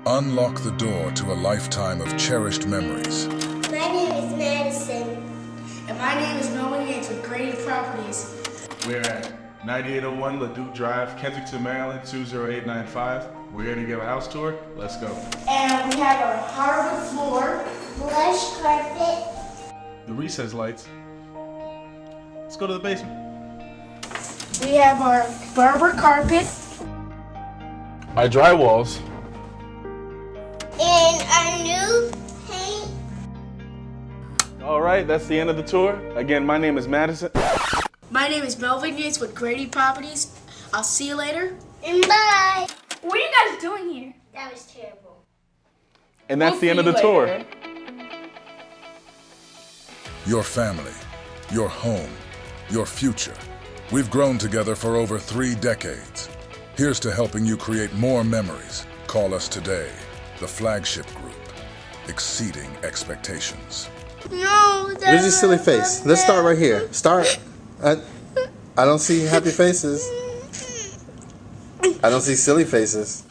Unlock the door to a lifetime of cherished memories. My name is Madison. And my name is Melvin Yates with Grady Properties. We're at 9801 Leduc Drive, Kensington, Maryland, 20895. We're here to give a house tour. Let's go. And we have our hardwood floor, Plush carpet. The recess lights. Let's go to the basement. we have our Berber carpet, Our drywalls. And our new paint. All right, that's the end of the tour. Again, my name is Madison. My name is Melvin Yates with Grady Properties. I'll see you later. And bye. What are you guys doing here? That was terrible. And that's the end of the tour. Your family, your home, your future. We've grown together for over 3 decades. Here's to helping you create more memories. Call us today, the Flagship Group, exceeding expectations. No, Where's your silly face? Let's start right here. Start. I don't see happy faces. I don't see silly faces.